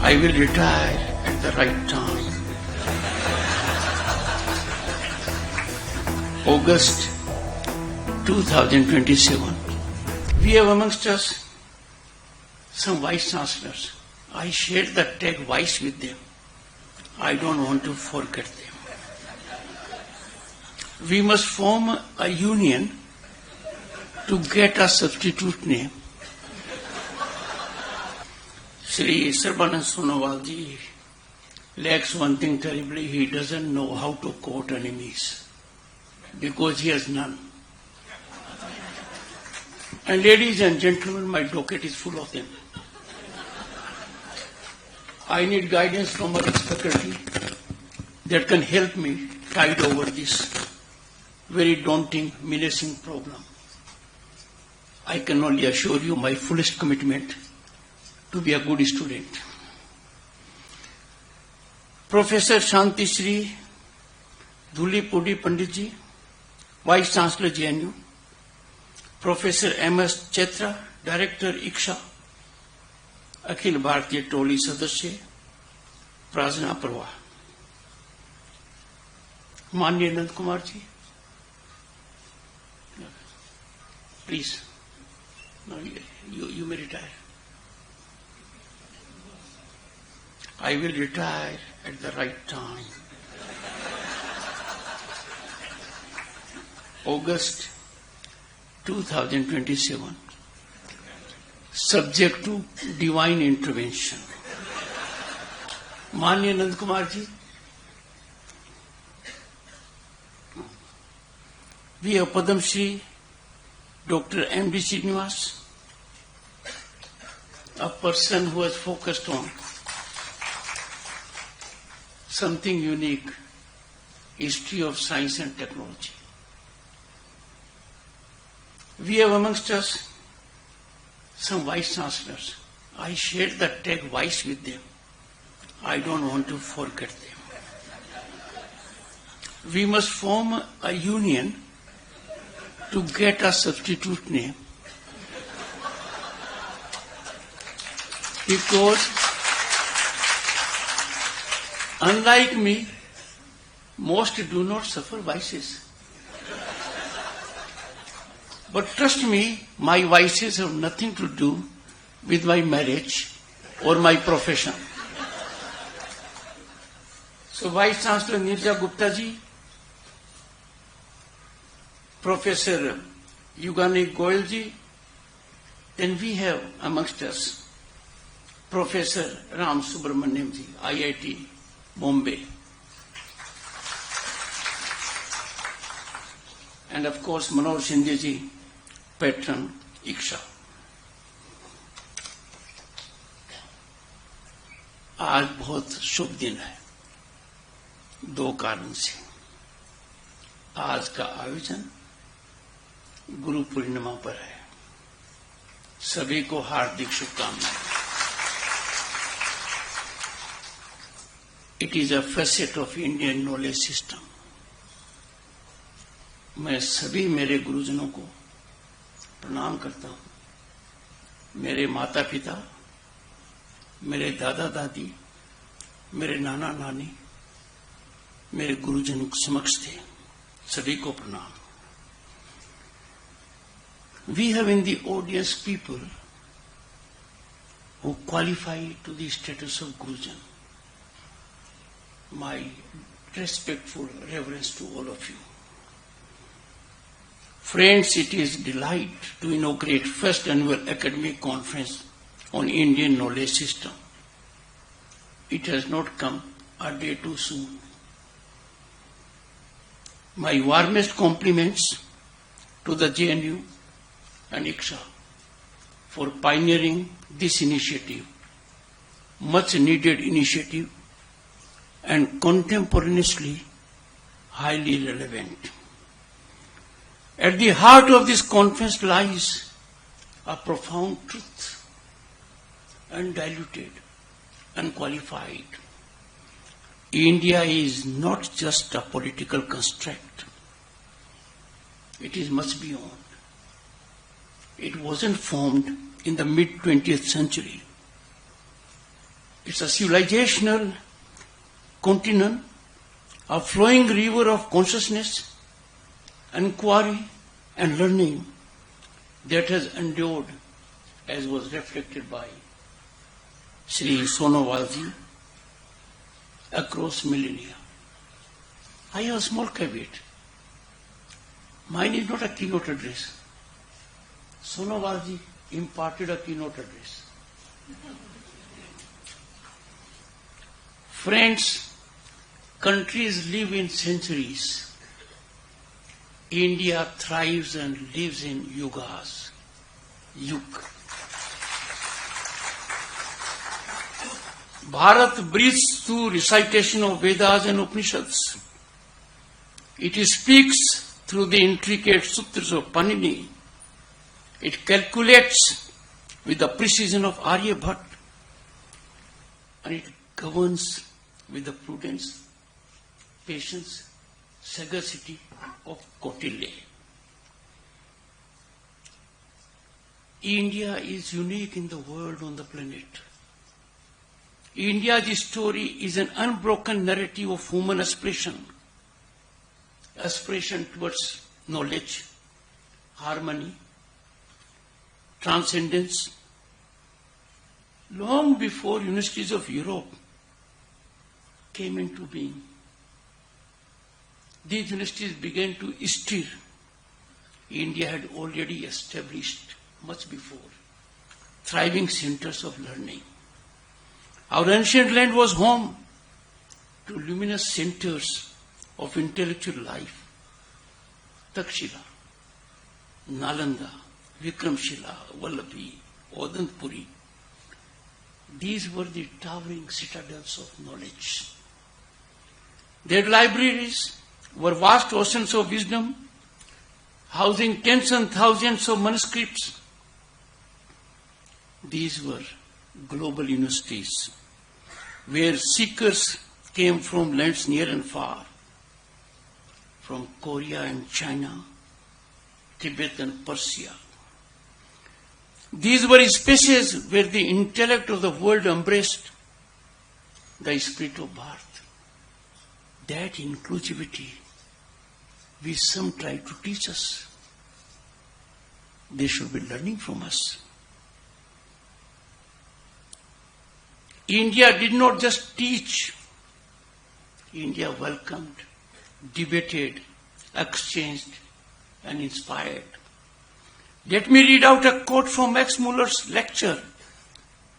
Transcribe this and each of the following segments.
I will retire at the right time. August 2027. We have amongst us some vice chancellors. I shared the tag vice with them. I don't want to forget them. We must form a union to get a substitute name. Sri Sarbanand Sonowal ji lacks one thing terribly. He doesn't know how to court enemies because he has none. And ladies and gentlemen, my docket is full of them. I need guidance from a faculty that can help me tide over this very daunting, menacing problem. I can only assure you my fullest commitment to be a good student. Professor Shanti Shri Dhuli Pudi Pandit ji, Vice Chancellor JNU, Professor M.S. Chetra, Director ICSA, Akhil Bharatiya टोली सदस्य प्रार्थना प्रवाह, माननीय Nand Kumar ji, please you may retire. I will retire at the right time. August 2027. Subject to divine intervention. माननीय Nand Kumar ji, we have Padam Shri Dr. M.D. Srinivas, a person who has focused on something unique, history of science and technology. We have amongst us some vice chancellors. I shared the tag vice with them. I don't want to forget them. We must form a union to get a substitute name. Because unlike me, most do not suffer vices. But trust me, my vices have nothing to do with my marriage or my profession. So Vice Chancellor Nirja Gupta ji, Professor Yugani Goyal ji, then we have amongst us Professor Ram Subramaniam ji, IIT Bombay. And of course Manoj Shinde ji, patron ICSA. आज बहुत शुभ दिन है, दो कारण से। आज का आयोजन गुरु पूर्णिमा पर है। सभी को हार्दिक शुभकामनाएं। It is a facet of Indian knowledge system. मैं सभी मेरे गुरुजनों को प्रणाम करता हूं। मेरे माता पिता, मेरे दादा दादी, मेरे नाना नानी, मेरे गुरुजनों के समक्ष थे, सभी को प्रणाम। We have in the audience people who qualify to the status of Gurujan. My respectful reverence to all of you. Friends, it is a delight to inaugurate first annual academic conference on Indian knowledge system. It has not come a day too soon. My warmest compliments to the JNU and ICSA for pioneering this initiative, much needed initiative and contemporaneously highly relevant. At the heart of this conference lies a profound truth, undiluted, unqualified. India is not just a political construct. It is much beyond. It wasn't formed in the mid-20th century. It's a civilizational continent, a flowing river of consciousness, inquiry and learning that has endured, as was reflected by Sri Sonowalji, across millennia. I have a small caveat. Mine is not a keynote address. Sonowalji imparted a keynote address. Friends, countries live in centuries. India thrives and lives in yugas. Yug. Bharat breathes through recitation of Vedas and Upanishads. It speaks through the intricate sutras of Panini. It calculates with the precision of Aryabhat, and it governs with the prudence, patience, sagacity of Kautilya. India is unique in the world, on the planet. India's story is an unbroken narrative of human aspiration towards knowledge, harmony, transcendence. Long before universities of Europe came into being, these universities began to stir. India had already established, much before, thriving centers of learning. Our ancient land was home to luminous centers of intellectual life. Takshila, Nalanda, Vikramshila, Vallabhi, Odantpuri. These were the towering citadels of knowledge. Their libraries were vast oceans of wisdom, housing tens and thousands of manuscripts. These were global universities, where seekers came from lands near and far, from Korea and China, Tibet and Persia. These were spaces where the intellect of the world embraced the spirit of Bharat. That inclusivity which some try to teach us, they should be learning from us. India did not just teach. India welcomed, debated, exchanged, and inspired. Let me read out a quote from Max Muller's lecture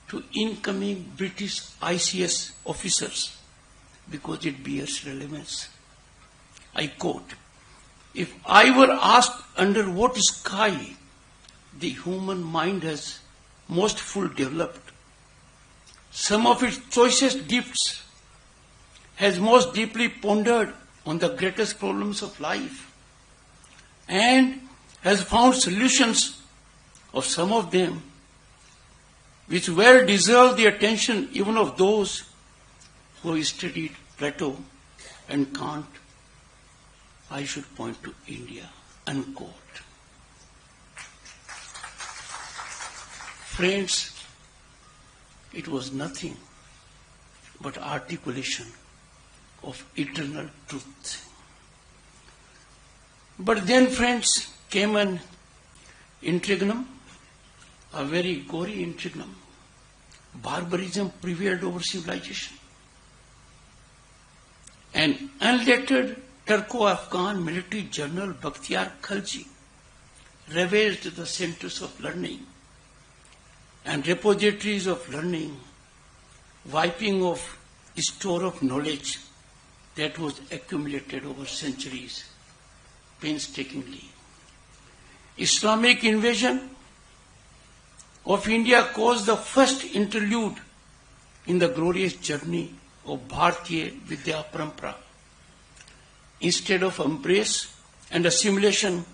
to incoming British ICS officers, because it bears relevance. I quote, "If I were asked under what sky the human mind has most fully developed, some of its choicest gifts has most deeply pondered on the greatest problems of life, and has found solutions of some of them which well deserve the attention even of those who have studied Plato and Kant, I should point to India," unquote. Friends, it was nothing but articulation of eternal truth. But then, friends, came an interregnum, a very gory interregnum. Barbarism prevailed over civilization. An unlettered Turco-Afghan military general, Bakhtiar Khalji, ravaged the centers of learning and repositories of learning, wiping off the store of knowledge that was accumulated over centuries painstakingly. Islamic invasion of India caused the first interlude in the glorious journey of Bharatiya Vidya Parampara. Instead of embrace and assimilation,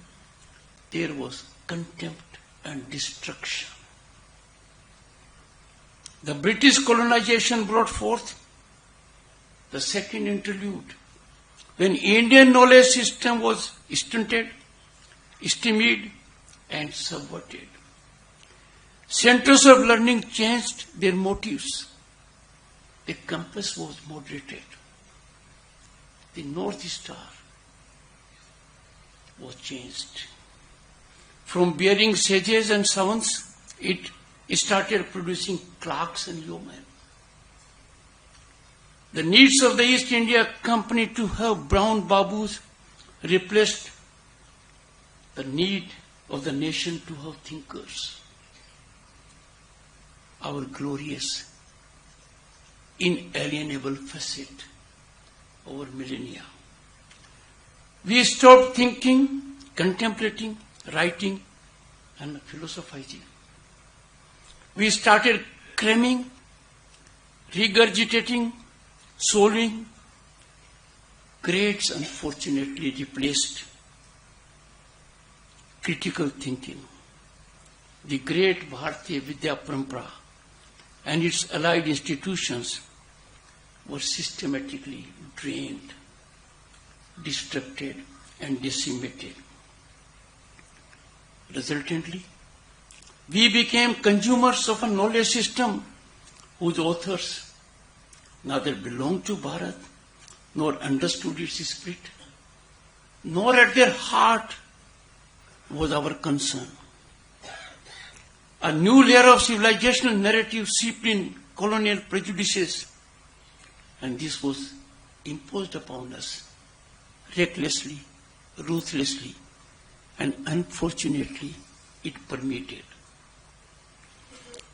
there was contempt and destruction. The British colonization brought forth the second interlude, when Indian knowledge system was stunted, stymied, and subverted. Centers of learning changed their motives. compass was moderated. The North Star was changed. From bearing sages and savants, it started producing clerks and yeomen. The needs of the East India Company to have brown babus replaced the need of the nation to have thinkers. Our glorious, inalienable facet over millennia. We stopped thinking, contemplating, writing, and philosophizing. We started cramming, regurgitating, solving. Grades unfortunately replaced critical thinking. The great Bharatiya Vidya Parampara and its allied institutions were systematically drained, destructed, and decimated. Resultantly, we became consumers of a knowledge system whose authors neither belonged to Bharat, nor understood its spirit, nor at their heart was our concern. A new layer of civilizational narrative seeped in colonial prejudices, and this was imposed upon us recklessly, ruthlessly, and unfortunately it permeated.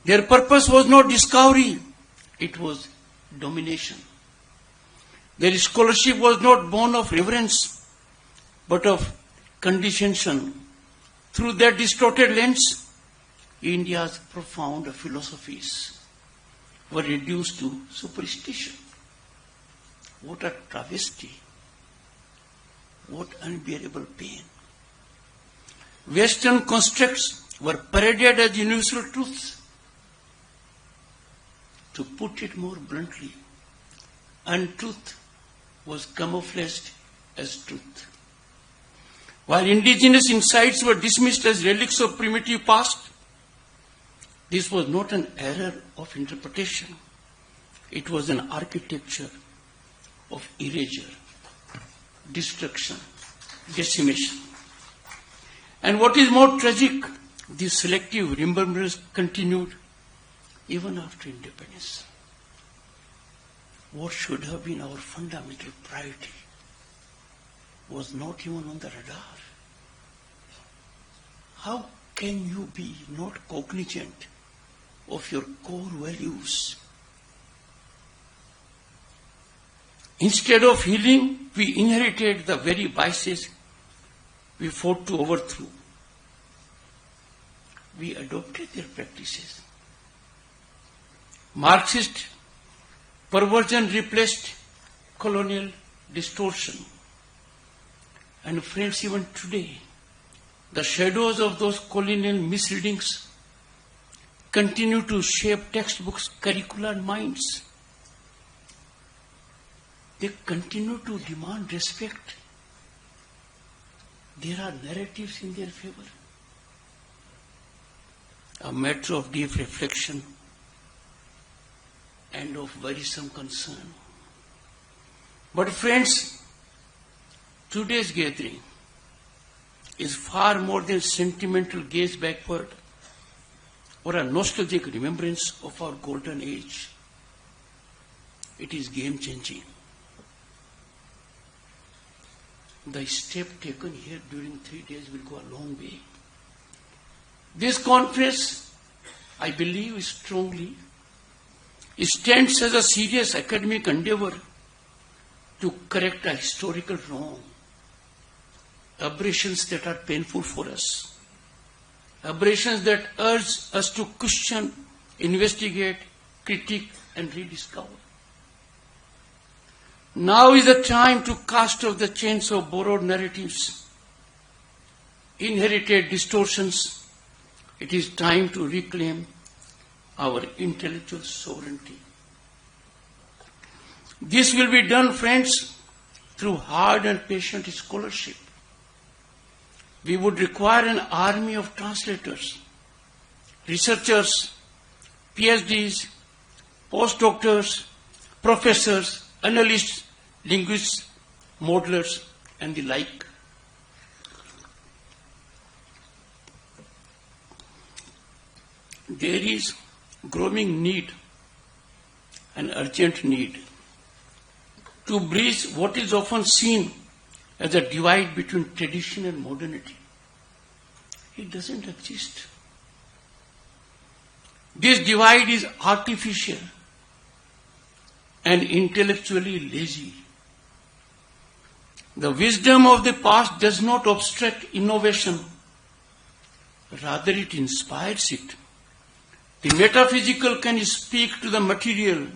Their purpose was not discovery, it was domination. Their scholarship was not born of reverence, but of condescension. Through that distorted lens, India's profound philosophies were reduced to superstition. What a travesty! What unbearable pain! Western constructs were paraded as universal truths. To put it more bluntly, untruth was camouflaged as truth. While indigenous insights were dismissed as relics of primitive past, this was not an error of interpretation. It was an architecture of erasure, destruction, decimation. And what is more tragic, this selective remembrance continued even after independence. What should have been our fundamental priority was not even on the radar. How can you be not cognizant of your core values? Instead of healing, we inherited the very vices we fought to overthrow. We adopted their practices. Marxist perversion replaced colonial distortion. And friends, even today, the shadows of those colonial misreadings continue to shape textbooks, curricula, and minds. They continue to demand respect. There are narratives in their favor. A matter of deep reflection and of worrisome concern. But friends, today's gathering is far more than sentimental gaze backward or a nostalgic remembrance of our golden age. It is game-changing. The step taken here during 3 days will go a long way. This conference, I believe strongly, stands as a serious academic endeavor to correct a historical wrong, aberrations that are painful for us, aberrations that urge us to question, investigate, critique, and rediscover. Now is the time to cast off the chains of borrowed narratives, inherited distortions. It is time to reclaim our intellectual sovereignty. This will be done, friends, through hard and patient scholarship. We would require an army of translators, researchers, PhDs, postdoctors, professors, analysts, linguists, modelers, and the like. There is growing need, an urgent need, to bridge what is often seen as a divide between tradition and modernity. It doesn't exist. This divide is artificial and intellectually lazy. The wisdom of the past does not obstruct innovation, rather it inspires it. The metaphysical can speak to the material.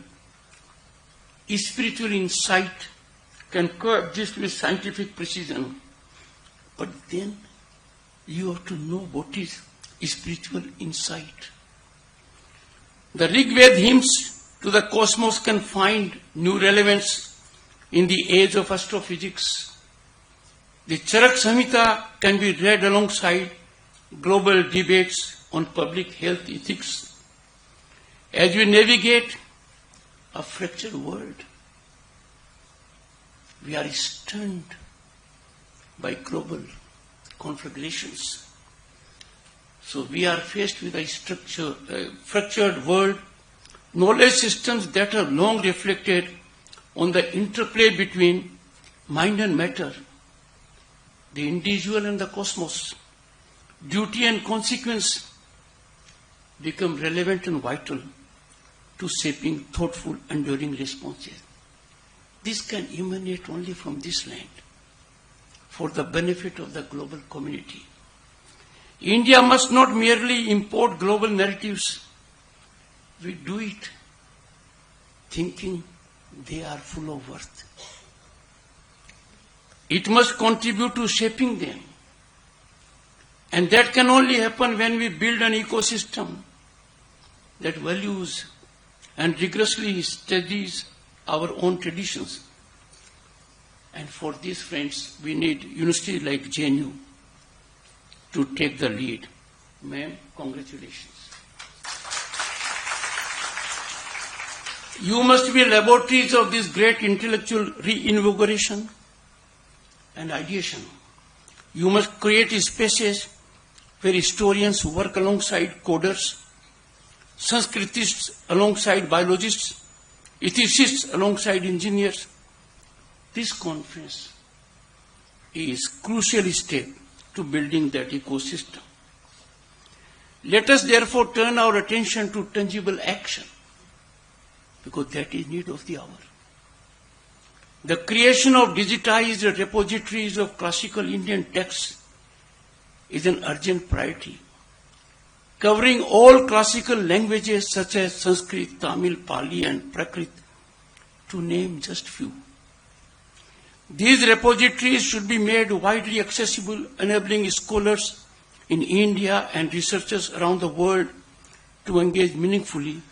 Spiritual insight can coexist with scientific precision. But then you have to know what is spiritual insight. The Rig Veda hymns to the cosmos can find new relevance in the age of astrophysics. The Charak Samhita can be read alongside global debates on public health ethics. As we navigate a fractured world, we are stunned by global conflagrations. So we are faced with a fractured world, knowledge systems that have long reflected on the interplay between mind and matter, the individual and the cosmos. Duty and consequence become relevant and vital to shaping thoughtful, enduring responses. This can emanate only from this land for the benefit of the global community. India must not merely import global narratives. We do it thinking they are full of worth. It must contribute to shaping them. And that can only happen when we build an ecosystem that values and rigorously studies our own traditions. And for this, friends, we need universities like JNU to take the lead. Ma'am, congratulations. You must be laboratories of this great intellectual reinvigoration and ideation. You must create spaces where historians work alongside coders, Sanskritists alongside biologists, ethicists alongside engineers. This conference is a crucial step to building that ecosystem. Let us therefore turn our attention to tangible action, because that is need of the hour. The creation of digitized repositories of classical Indian texts is an urgent priority, covering all classical languages such as Sanskrit, Tamil, Pali, and Prakrit, to name just few. These repositories should be made widely accessible, enabling scholars in India and researchers around the world to engage meaningfully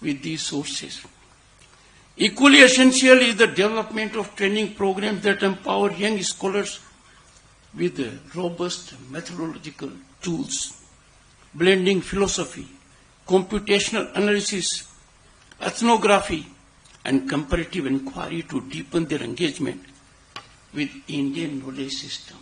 with these sources. Equally essential is the development of training programs that empower young scholars with robust methodological tools, blending philosophy, computational analysis, ethnography, and comparative inquiry to deepen their engagement with Indian knowledge system.